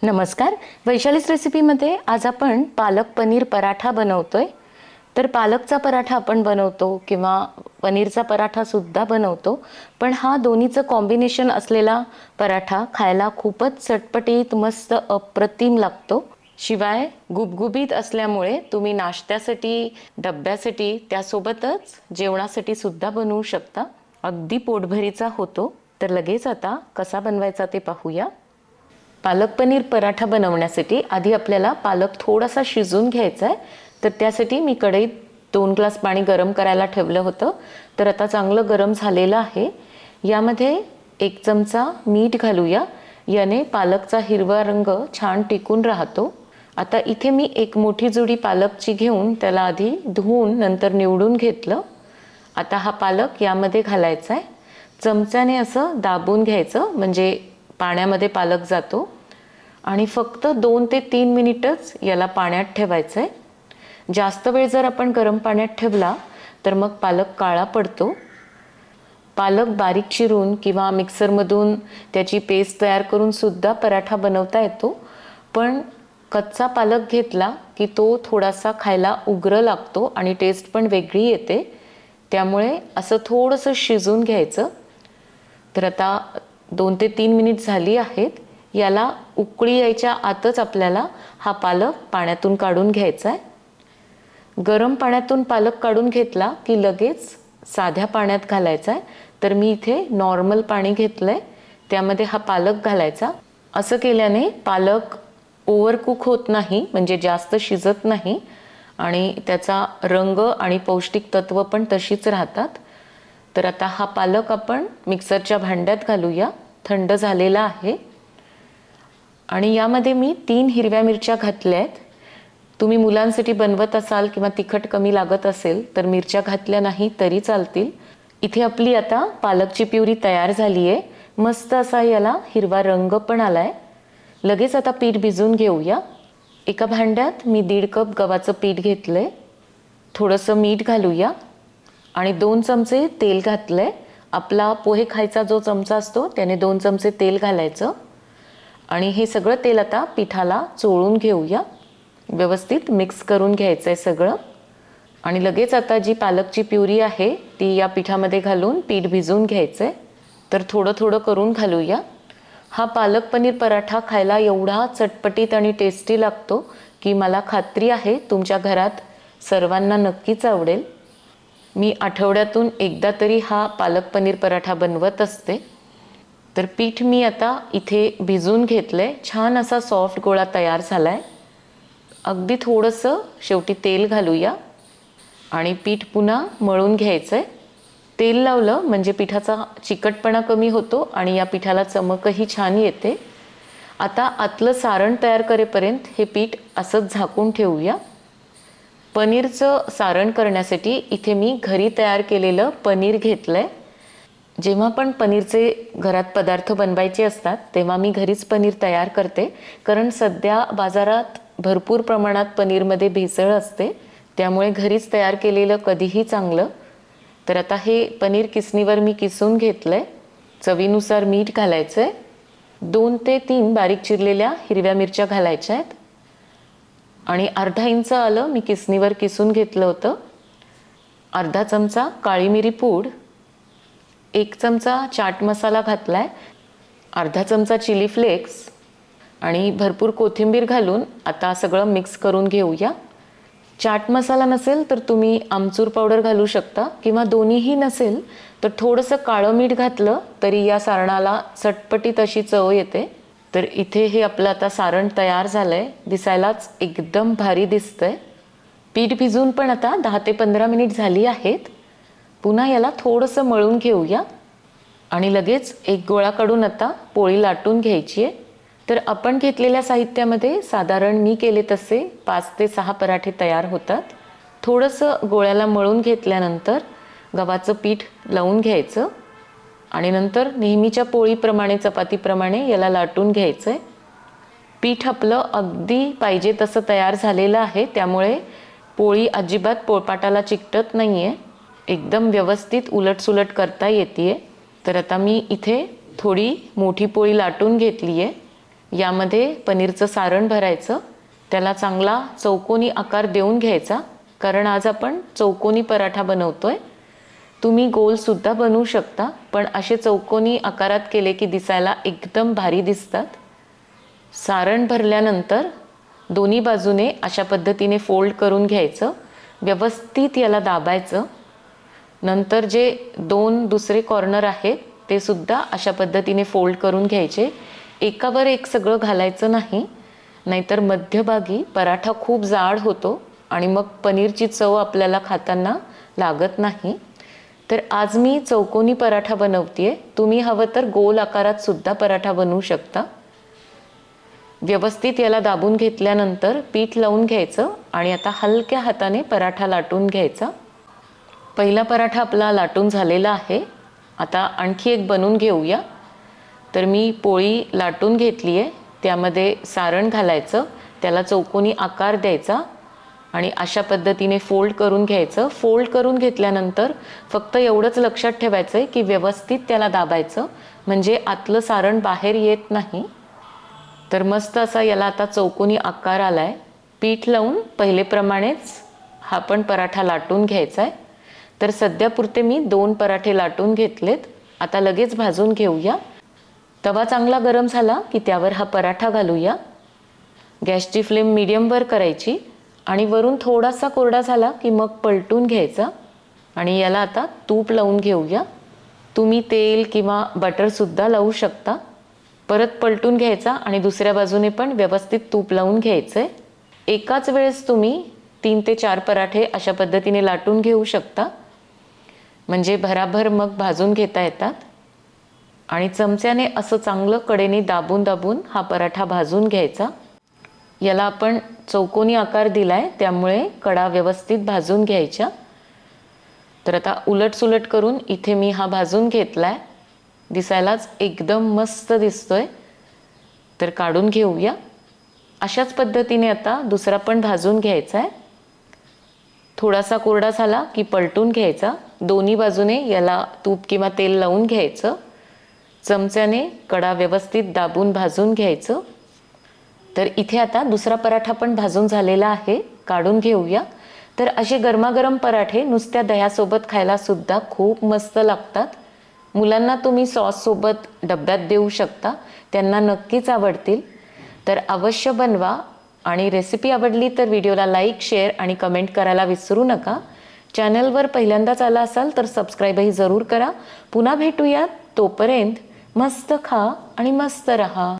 नमस्कार. वैशालीस रेसिपीमध्ये आज आपण पालक पनीर पराठा बनवतोय. तर पालकचा पराठा आपण बनवतो किंवा पनीरचा पराठासुद्धा बनवतो, पण हा दोन्हीचं कॉम्बिनेशन असलेला पराठा खायला खूपच चटपटीत मस्त अप्रतिम लागतो. शिवाय गुबगुबीत असल्यामुळे तुम्ही नाश्त्यासाठी, डब्यासाठी, त्यासोबतच जेवणासाठी सुद्धा बनवू शकता. अगदी पोटभरीचा होतो. तर लगेच आता कसा बनवायचा ते पाहूया. पालक पनीर पराठा बनवण्यासाठी आधी आपल्याला पालक थोडासा शिजवून घ्यायचा आहे. तर त्यासाठी मी कढईत 2 ग्लास पाणी गरम करायला ठेवलं होतं. तर आता चांगलं गरम झालेलं आहे. यामध्ये 1 चमचा मीठ घालूया. याने पालकचा हिरवा रंग छान टिकून राहतो. आता इथे मी एक मोठी जुडी पालकची घेऊन त्याला आधी धुवून नंतर निवडून घेतलं. आता हा पालक यामध्ये घालायचा आहे. चमच्याने असं दाबून घ्यायचं म्हणजे पाण्यामध्ये पालक जातो आणि फक्त 2 ते 3 मिनिटच याला पाण्यात ठेवायचं आहे. जास्त वेळ जर आपण गरम पाण्यात ठेवला तर मग पालक काळा पडतो. पालक बारीक चिरून किंवा मिक्सरमधून त्याची पेस्ट तयार करून सुद्धा पराठा बनवता येतो, पण कच्चा पालक घेतला की तो थोडासा खायला उग्र लागतो आणि टेस्ट पण वेगळी येते. त्यामुळे असं थोडंसं शिजवून घ्यायचं. तर आता 2 ते 3 मिनिट झाली आहेत. याला उकळी यायच्या आतच आपल्याला हा पालक पाण्यातून काढून घ्यायचा आहे. गरम पाण्यातून पालक काढून घेतला की लगेच साध्या पाण्यात घालायचा आहे. तर मी इथे नॉर्मल पाणी घेतलं आहे, त्यामध्ये हा पालक घालायचा. असं केल्याने पालक ओव्हरकुक होत नाही, म्हणजे जास्त शिजत नाही आणि त्याचा रंग आणि पौष्टिक तत्व पण तशीच राहतात. तर आता हा पालक आपण मिक्सरच्या भांड्यात घालूया. थंड झालेला आहे आणि यामध्ये मी 3 हिरव्या मिरच्या घातल्या आहेत. तुम्ही मुलांसाठी बनवत असाल किंवा तिखट कमी लागत असेल तर मिरच्या घातल्या नाही तरी चालतील. इथे आपली आता पालकची प्युरी तयार झाली आहे. मस्त असा याला हिरवा रंग पण आलाय. लगेच आता पीठ भिजवून घेऊया. एका भांड्यात मी 1.5 कप गव्हाचं पीठ घेतलंय. थोडंसं मीठ घालूया आणि 2 चमचे तेल घातलंय. आपला पोहे खायचा जो चमचा असतो त्याने 2 चमचे तेल घालायचं आणि हे सगळं तेल आता पिठाला चोळून घेऊया. व्यवस्थित मिक्स करून घ्यायचं आहे सगळं आणि लगेच आता जी पालकची प्युरी आहे ती या पिठामध्ये घालून पीठ भिजवून घ्यायचं आहे. तर थोडं थोडं करून घालूया. हा पालक पनीर पराठा खायला एवढा चटपटीत आणि टेस्टी लागतो की मला खात्री आहे तुमच्या घरात सर्वांना नक्कीच आवडेल. मी आठवड्यातून एकदा तरी हा पालक पनीर पराठा बनवत असते. तर पीठ मी आता इथे भिजवून घेतलंय. छान असा सॉफ्ट गोळा तयार झालाय. अगदी थोडंसं शेवटी तेल घालूया आणि पीठ पुन्हा मळून घ्यायचंय. तेल लावलं म्हणजे पिठाचा चिकटपणा कमी होतो आणि या पिठाला चमकही छान येते. आता आतलं सारण तयार करेपर्यंत हे पीठ असंच झाकून ठेवूया. पनीरचं सारण करण्यासाठी इथे मी घरी तयार केलेलं पनीर घेतलंय. जेव्हा पण पनीरचे घरात पदार्थ बनवायचे असतात तेव्हा मी घरीच पनीर तयार करते, कारण सध्या बाजारात भरपूर प्रमाणात पनीरमध्ये भेसळ असते. त्यामुळे घरीच तयार केलेलं कधीही चांगलं. तर आता हे पनीर किसणीवर मी किसून घेतलंय. चवीनुसार मीठ घालायचं आहे. 2 ते 3 बारीक चिरलेल्या हिरव्या मिरच्या घालायच्या आहेत आणि अर्धा इंच आलं मी किसणीवर किसून घेतलं होतं. अर्धा चमचा काळी मिरी पूड, 1 चमचा चाट मसाला घातलाय, अर्धा चमचा चिली फ्लेक्स आणि भरपूर कोथिंबीर घालून आता सगळं मिक्स करून घेऊया. चाट मसाला नसेल तर तुम्ही आमचूर पावडर घालू शकता किंवा दोन्हीही नसेल तर थोडंसं काळं मीठ घातलं तरी या सारणाला चटपटीत अशी चव येते. तर इथे हे आपलं आता सारण तयार झालंय. दिसायलाच एकदम भारी दिसतंय. पीठ भिजून पण आता 10 ते 15 मिनिट झाली आहेत. पुन्हा याला थोडंसं मळून घेऊया आणि लगेच एक गोळा काढून आता पोळी लाटून घ्यायची आहे. तर आपण घेतलेल्या साहित्यामध्ये साधारण मी केले तसे 5 ते 6 पराठे तयार होतात. थोडंसं गोळ्याला मळून घेतल्यानंतर गव्हाचं पीठ लावून घ्यायचं आणि नंतर नेहमीच्या पोळीप्रमाणे चपातीप्रमाणे याला लाटून घ्यायचं आहे. पीठ आपलं अगदी पाहिजे तसं तयार झालेलं आहे, त्यामुळे पोळी अजिबात पोळपाटाला चिकटत नाही आहे. एकदम व्यवस्थित उलटसुलट करता येते. तर आता मी इथे थोडी मोठी पोळी लाटून घेतली आहे. यामध्ये पनीरचं सारण भरायचं, त्याला चांगला चौकोनी आकार देऊन घ्यायचा, कारण आज आपण चौकोनी पराठा बनवतोय. तुम्ही गोलसुद्धा बनवू शकता, पण असे चौकोनी आकारात केले की दिसायला एकदम भारी दिसतात. सारण भरल्यानंतर दोन्ही बाजूने अशा पद्धतीने फोल्ड करून घ्यायचं, व्यवस्थित याला दाबायचं. नंतर जे दोन दुसरे कॉर्नर आहेत ते सुद्धा अशा पद्धतीने फोल्ड करून घ्यायचे. एकावर एक सगळं घालायचं नाही, नाहीतर मध्यभागी पराठा खूप जाड होतो आणि मग पनीरची चव आपल्याला खाताना लागत नाही. तर आज मी चौकोनी पराठा बनवतेय. तुम्ही हवं तर गोल आकारात सुद्धा पराठा बनवू शकता. व्यवस्थित याला दाबून घेतल्यानंतर पीठ लावून घ्यायचं आणि आता हलक्या हाताने पराठा लाटून घ्यायचा. पहिला पराठा आपला लाटून झालेला आहे. आता आणखी एक बनवून घेऊया. तर मी पोळी लाटून घेतली आहे, त्यामध्ये सारण घालायचं, त्याला चौकोनी आकार द्यायचा आणि अशा पद्धतीने फोल्ड करून घ्यायचं. फोल्ड करून घेतल्यानंतर फक्त एवढंच लक्षात ठेवायचं आहे की व्यवस्थित त्याला दाबायचं, म्हणजे आतलं सारण बाहेर येत नाही. तर मस्त असा याला आता चौकोनी आकार आला आहे. पीठ लावून पहिलेप्रमाणेच हा पण पराठा लाटून घ्यायचा आहे. तर सध्यापुरते मी 2 पराठे लाटून घेतलेत. आता लगेच भाजून घेऊया. तवा चांगला गरम झाला की त्यावर हा पराठा घालूया. गॅसची फ्लेम मीडियमवर करायची आणि वरून थोडासा कोरडा झाला की मग पलटून घ्यायचा आणि याला आता तूप लावून घेऊया. तुम्ही तेल किंवा बटरसुद्धा लावू शकता. परत पलटून घ्यायचा आणि दुसऱ्या बाजूने पण व्यवस्थित तूप लावून घ्यायचं आहे. एकाच वेळेस तुम्ही 3 ते 4 पराठे अशा पद्धतीने लाटून घेऊ शकता, म्हणजे भराभर मग भाजून घेता येतात. आणि चमच्याने असं चांगलं कडेने दाबून दाबून हा पराठा भाजून घ्यायचा. याला आपण चौकोनी आकार दिलाय, त्यामुळे कडा व्यवस्थित भाजून घ्यायच्या. तर आता उलटसुलट करून इथे मी हा भाजून घेतलाय. दिसायलाच एकदम मस्त दिसतोय. तर काढून घेऊया. अशाच पद्धतीने आता दुसरा पण भाजून घ्यायचा आहे. थोडासा कोरडा झाला की पलटून घ्यायचा. दोन्ही बाजूने याला तूप किंवा तेल लावून घ्यायचं. चमच्याने कडा व्यवस्थित दाबून भाजून घ्यायचं. तर इथे आता दुसरा पराठा पण भाजून झालेला आहे, काढून घेऊया. तर असे गरमागरम पराठे नुसत्या दह्यासोबत खायला सुद्धा खूप मस्त लागतात. मुलांना तुम्ही सॉससोबत डब्यात देऊ शकता, त्यांना नक्कीच आवडतील. तर अवश्य बनवा आणि रेसिपी आवडली तर व्हिडिओला लाईक, शेअर आणि कमेंट करायला विसरू नका. चॅनलवर पहिल्यांदाच आला असाल तर सबस्क्राईबही जरूर करा. पुन्हा भेटूयात. तोपर्यंत मस्त खा आणि मस्त रहा.